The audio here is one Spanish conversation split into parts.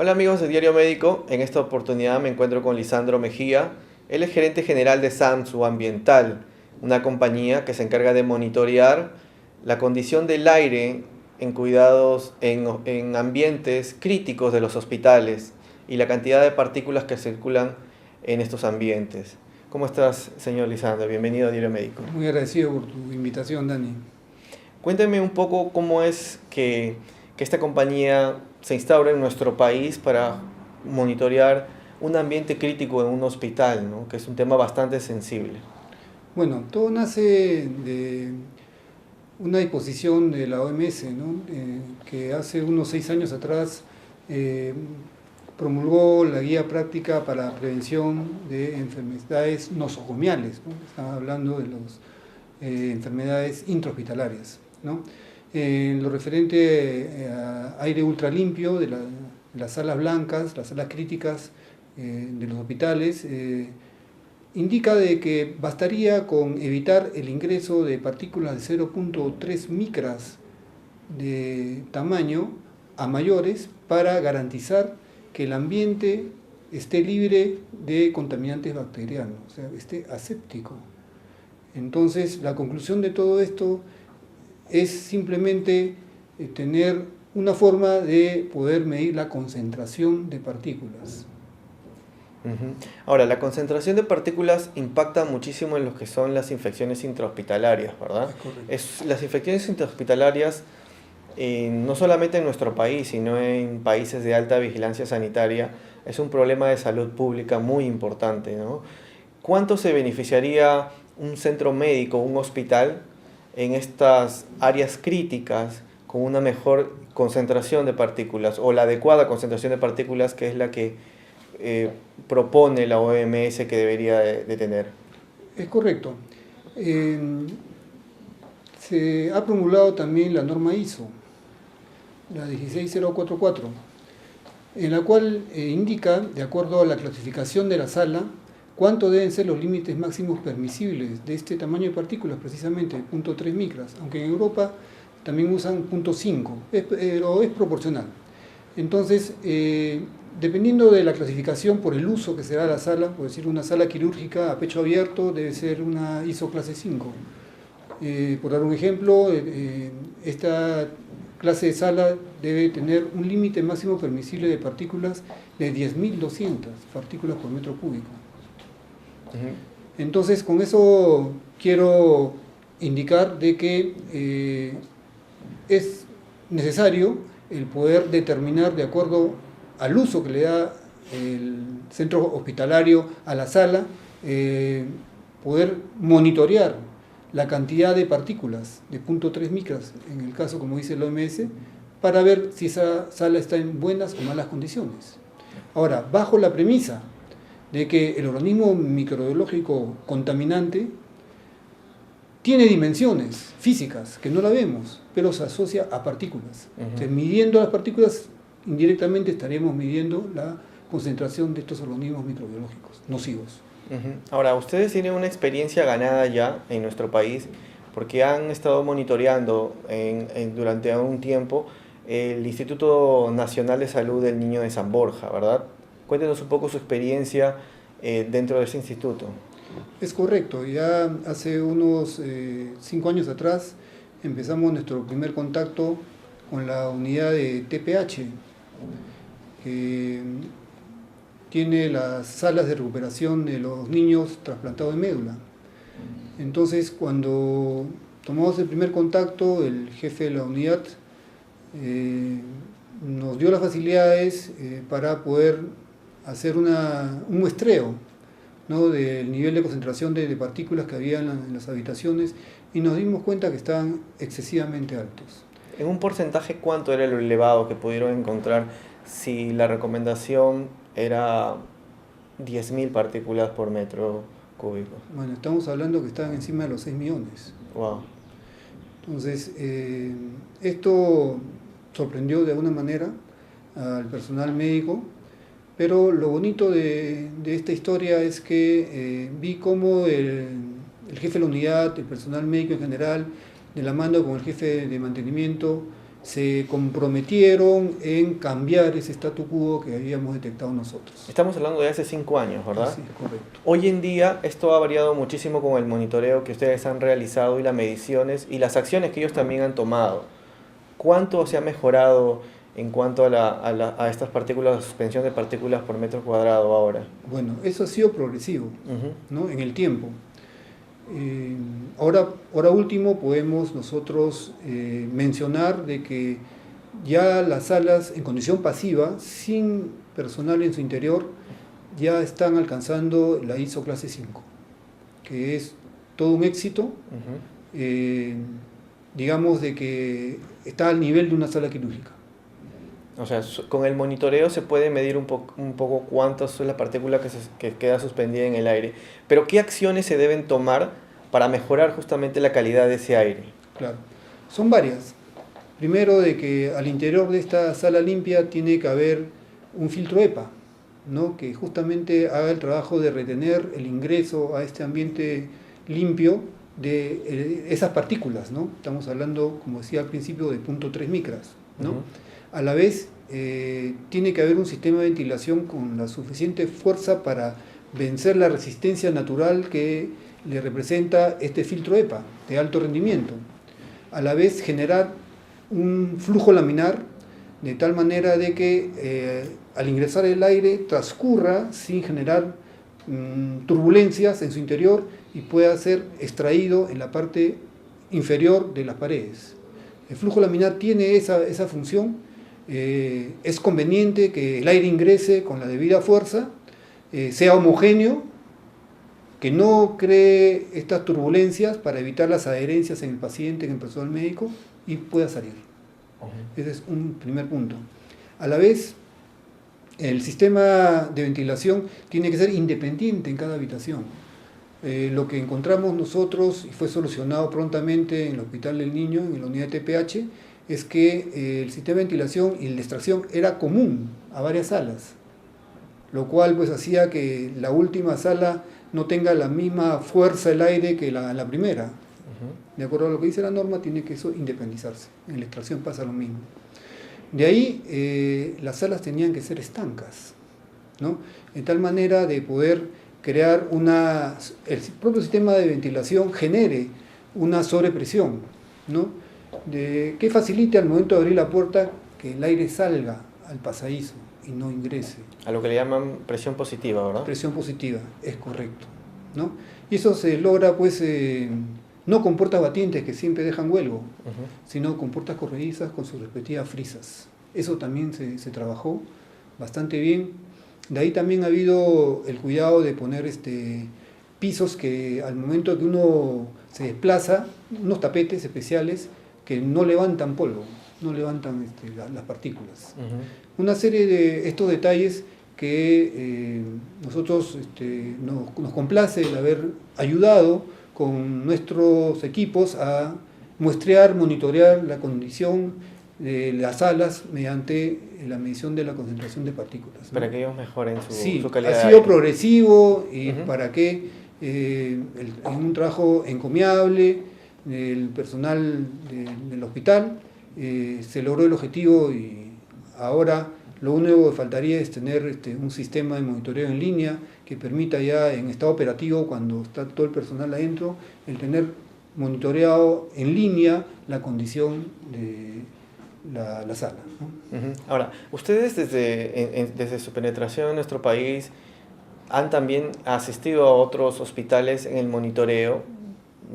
Hola amigos de Diario Médico, en esta oportunidad me encuentro con Lisandro Mejía. Él es gerente general de Samsung Ambiental, una compañía que se encarga de monitorear la condición del aire en cuidados en ambientes críticos de los hospitales y la cantidad de partículas que circulan en estos ambientes. ¿Cómo estás, señor Lisandro? Bienvenido a Diario Médico. Muy agradecido por tu invitación, Dani. Cuéntame un poco cómo es que esta compañía se instaura en nuestro país para monitorear un ambiente crítico en un hospital, ¿no? Que es un tema bastante sensible. Bueno, todo nace de una disposición de la OMS, ¿no? Que hace unos 6 años atrás eh, promulgó la guía práctica para la prevención de enfermedades nosocomiales, ¿no? Estamos hablando de las enfermedades intrahospitalarias, ¿no? En lo referente a aire ultralimpio de las salas blancas, las salas críticas de los hospitales, indica de que bastaría con evitar el ingreso de partículas de 0.3 micras de tamaño a mayores para garantizar que el ambiente esté libre de contaminantes bacterianos, o sea, esté aséptico. Entonces, la conclusión de todo esto es simplemente tener una forma de poder medir la concentración de partículas. Ahora, la concentración de partículas impacta muchísimo en lo que son las infecciones intrahospitalarias, ¿verdad? Las infecciones intrahospitalarias, no solamente en nuestro país, sino en países de alta vigilancia sanitaria, es un problema de salud pública muy importante, ¿no? ¿Cuánto se beneficiaría un centro médico, un hospital, en estas áreas críticas con una mejor concentración de partículas o la adecuada concentración de partículas, que es la que propone la OMS que debería de tener? Es correcto. Se ha promulgado también la norma ISO, la 16044, en la cual indica, de acuerdo a la clasificación de la sala, cuánto deben ser los límites máximos permisibles de este tamaño de partículas, precisamente 0.3 micras, aunque en Europa también usan 0.5, pero es proporcional. Entonces, dependiendo de la clasificación por el uso que se da a la sala, por decir una sala quirúrgica a pecho abierto debe ser una ISO clase 5. Por dar un ejemplo, esta clase de sala debe tener un límite máximo permisible de partículas de 10.200 partículas por metro cúbico. Entonces, con eso quiero indicar de que es necesario el poder determinar, de acuerdo al uso que le da el centro hospitalario a la sala, poder monitorear la cantidad de partículas de 0.3 micras, en el caso, como dice la OMS, para ver si esa sala está en buenas o malas condiciones. Ahora, bajo la premisa de que el organismo microbiológico contaminante tiene dimensiones físicas que no la vemos, pero se asocia a partículas. Entonces, midiendo las partículas, indirectamente estaremos midiendo la concentración de estos organismos microbiológicos nocivos. Ahora, ustedes tienen una experiencia ganada ya en nuestro país porque han estado monitoreando durante un tiempo el Instituto Nacional de Salud del Niño de San Borja, ¿verdad? Cuéntenos un poco su experiencia dentro de ese instituto. Es correcto, ya hace unos 5 años atrás empezamos nuestro primer contacto con la unidad de TPH, que tiene las salas de recuperación de los niños trasplantados de médula. Entonces, cuando tomamos el primer contacto, el jefe de la unidad nos dio las facilidades para poder hacer un muestreo, ¿no?, del nivel de concentración de partículas que había en las habitaciones, y nos dimos cuenta que estaban excesivamente altos. ¿En un porcentaje cuánto era lo elevado que pudieron encontrar si la recomendación era 10.000 partículas por metro cúbico? Bueno, estamos hablando que estaban encima de los 6 millones. Wow. Entonces, esto sorprendió de alguna manera al personal médico, pero lo bonito de esta historia es que vi cómo el jefe de la unidad, el personal médico en general, de la mano con el jefe de mantenimiento, se comprometieron en cambiar ese statu quo que habíamos detectado nosotros. Estamos hablando de hace 5 años, ¿verdad? Sí, correcto. Hoy en día esto ha variado muchísimo con el monitoreo que ustedes han realizado y las mediciones y las acciones que ellos también han tomado. ¿Cuánto se ha mejorado en cuanto a estas partículas, la suspensión de partículas por metro cuadrado ahora? Bueno, eso ha sido progresivo, ¿no? En el tiempo. Ahora último podemos nosotros mencionar de que ya las salas en condición pasiva, sin personal en su interior, ya están alcanzando la ISO clase 5, que es todo un éxito. Digamos de que está al nivel de una sala quirúrgica. O sea, con el monitoreo se puede medir un poco cuántas son las partículas que queda suspendida en el aire. Pero ¿qué acciones se deben tomar para mejorar justamente la calidad de ese aire? Claro, son varias. Primero, de que al interior de esta sala limpia tiene que haber un filtro EPA, ¿no? Que justamente haga el trabajo de retener el ingreso a este ambiente limpio de esas partículas, ¿no? Estamos hablando, como decía al principio, de 0.3 micras, ¿no? A la vez, tiene que haber un sistema de ventilación con la suficiente fuerza para vencer la resistencia natural que le representa este filtro EPA de alto rendimiento. A la vez, generar un flujo laminar de tal manera de que al ingresar el aire transcurra sin generar turbulencias en su interior y pueda ser extraído en la parte inferior de las paredes. El flujo laminar tiene esa función. Es conveniente que el aire ingrese con la debida fuerza, sea homogéneo, que no cree estas turbulencias para evitar las adherencias en el paciente, en el personal médico, y pueda salir. Ese es un primer punto. A la vez, el sistema de ventilación tiene que ser independiente en cada habitación. Lo que encontramos nosotros, y fue solucionado prontamente en el Hospital del Niño, en la unidad de TPH, es que el sistema de ventilación y la extracción era común a varias salas, lo cual pues hacía que la última sala no tenga la misma fuerza el aire que la primera. De acuerdo a lo que dice la norma, tiene que eso independizarse. En la extracción pasa lo mismo. De ahí, las salas tenían que ser estancas, ¿no? De tal manera de poder crear el propio sistema de ventilación genere una sobrepresión, ¿no? Que facilite al momento de abrir la puerta que el aire salga al pasadizo y no ingrese. A lo que le llaman presión positiva, ¿verdad? Presión positiva, es correcto, ¿no? Y eso se logra pues no con puertas batientes que siempre dejan huelgo, sino con puertas corredizas con sus respectivas frisas. Eso también se trabajó bastante bien. De ahí también ha habido el cuidado de poner pisos que al momento que uno se desplaza, unos tapetes especiales que no levantan polvo, no levantan las partículas. Una serie de estos detalles que nosotros nos complace el haber ayudado con nuestros equipos a muestrear, monitorear la condición de las salas mediante la medición de la concentración de partículas, ¿no? Para que ellos mejoren su calidad. Ha sido progresivo y para que en un trabajo encomiable del personal del hospital se logró el objetivo y ahora lo único que faltaría es tener un sistema de monitoreo en línea que permita ya en estado operativo, cuando está todo el personal adentro, el tener monitoreado en línea la condición de la sala, ¿no? Ahora, ustedes desde su penetración en nuestro país han también asistido a otros hospitales en el monitoreo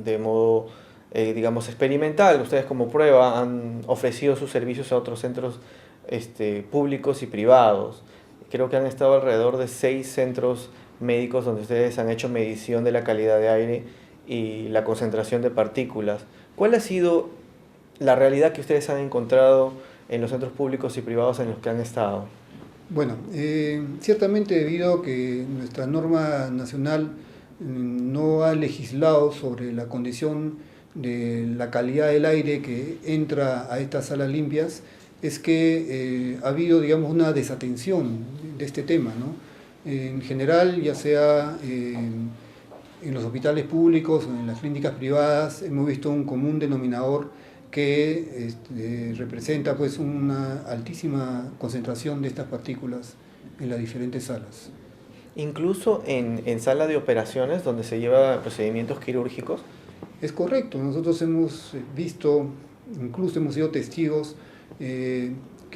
de modo, digamos, experimental. Ustedes como prueba han ofrecido sus servicios a otros centros públicos y privados. Creo que han estado alrededor de 6 centros médicos donde ustedes han hecho medición de la calidad de aire y la concentración de partículas. ¿Cuál ha sido la realidad que ustedes han encontrado en los centros públicos y privados en los que han estado? Bueno, ciertamente debido a que nuestra norma nacional no ha legislado sobre la condición de la calidad del aire que entra a estas salas limpias, es que ha habido, digamos, una desatención de este tema, ¿no? En general, ya sea en los hospitales públicos o en las clínicas privadas, hemos visto un común denominador que representa pues una altísima concentración de estas partículas en las diferentes salas. Incluso en sala de operaciones donde se lleva procedimientos quirúrgicos. Es correcto, nosotros hemos visto, incluso hemos sido testigos que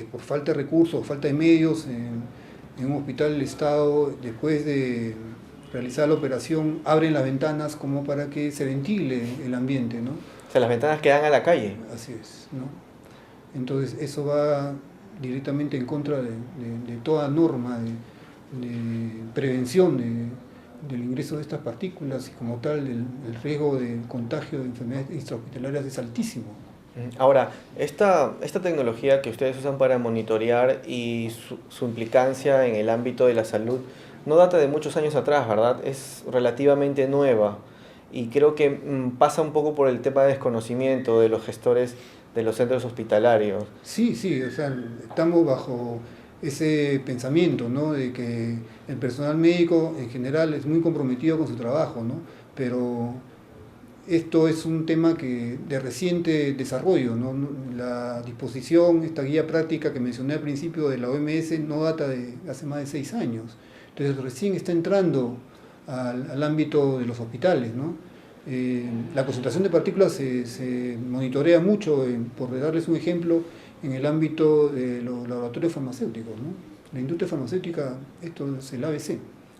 por falta de recursos, falta de medios, en un hospital del Estado, después de realizar la operación, abren las ventanas como para que se ventile el ambiente, ¿no? O sea, las ventanas que dan a la calle. Así es, ¿no? Entonces eso va directamente en contra de toda norma de prevención del ingreso de estas partículas, y como tal el riesgo de contagio de enfermedades extrahospitalarias es altísimo. Ahora, esta tecnología que ustedes usan para monitorear y su implicancia en el ámbito de la salud no data de muchos años atrás, ¿verdad? Es relativamente nueva y creo que pasa un poco por el tema de desconocimiento de los gestores de los centros hospitalarios. Sí, o sea, estamos bajo ese pensamiento, ¿no? De que el personal médico en general es muy comprometido con su trabajo, ¿no? Pero esto es un tema de reciente desarrollo, ¿no? La disposición, esta guía práctica que mencioné al principio de la OMS no data de hace más de 6 años. Entonces recién está entrando al ámbito de los hospitales, ¿no? La concentración de partículas se monitorea mucho, por darles un ejemplo, en el ámbito de los laboratorios farmacéuticos, ¿no? La industria farmacéutica, esto es el ABC.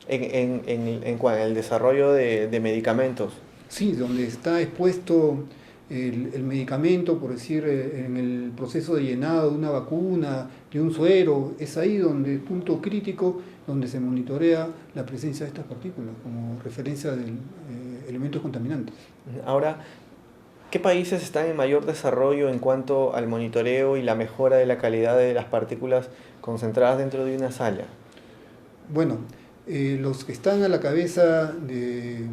¿En el desarrollo de medicamentos? Sí, donde está expuesto el medicamento, por decir, en el proceso de llenado de una vacuna, de un suero, es ahí donde el punto crítico, donde se monitorea la presencia de estas partículas como referencia de elementos contaminantes. Ahora, ¿qué países están en mayor desarrollo en cuanto al monitoreo y la mejora de la calidad de las partículas concentradas dentro de una sala? Bueno, los que están a la cabeza de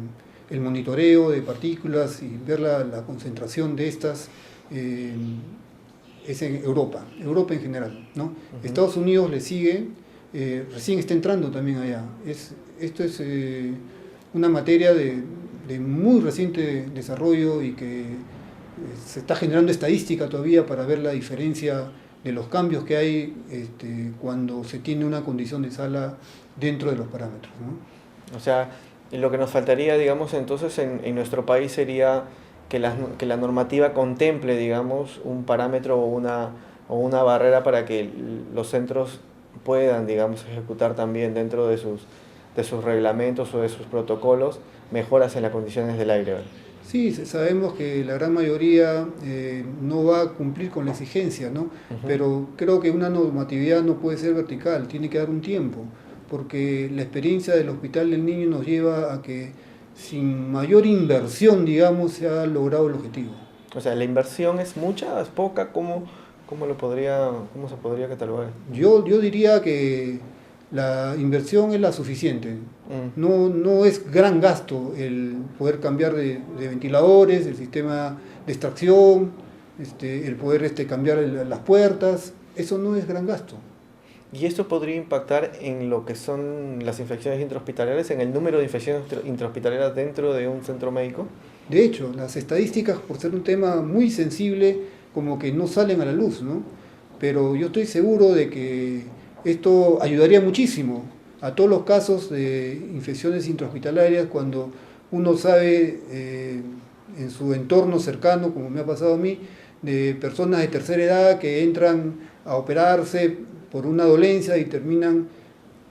el monitoreo de partículas y ver la concentración de estas es en Europa en general, ¿no? Estados Unidos le sigue, recién está entrando también allá. Esto es una materia de muy reciente desarrollo y que se está generando estadística todavía para ver la diferencia de los cambios que hay cuando se tiene una condición de sala dentro de los parámetros, ¿no? O sea, lo que nos faltaría, digamos, entonces en nuestro país sería que la normativa contemple, digamos, un parámetro o una barrera para que los centros puedan, digamos, ejecutar también dentro de sus reglamentos o de sus protocolos mejoras en las condiciones del aire. Sí, sabemos que la gran mayoría no va a cumplir con la exigencia, ¿no? Pero creo que una normatividad no puede ser vertical, tiene que dar un tiempo, porque la experiencia del Hospital del Niño nos lleva a que sin mayor inversión, digamos, se ha logrado el objetivo. O sea, ¿la inversión es mucha, es poca? ¿Cómo se podría catalogar? Yo diría que la inversión es la suficiente. No es gran gasto el poder cambiar de ventiladores, el sistema de extracción, el poder cambiar las puertas. Eso no es gran gasto. ¿Y esto podría impactar en lo que son las infecciones intrahospitalarias, en el número de infecciones intrahospitalarias dentro de un centro médico? De hecho, las estadísticas, por ser un tema muy sensible, como que no salen a la luz, ¿no? Pero yo estoy seguro de que esto ayudaría muchísimo a todos los casos de infecciones intrahospitalarias cuando uno sabe en su entorno cercano, como me ha pasado a mí, de personas de tercera edad que entran a operarse por una dolencia y terminan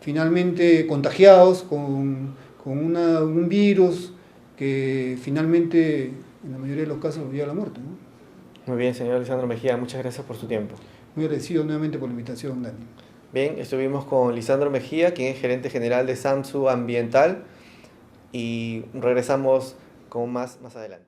finalmente contagiados con un virus que finalmente, en la mayoría de los casos, lleva a la muerte, ¿no? Muy bien, señor Lisandro Mejía, muchas gracias por su tiempo. Muy agradecido nuevamente por la invitación, Dani. Bien, estuvimos con Lisandro Mejía, quien es gerente general de SAMSU Ambiental, y regresamos con más adelante.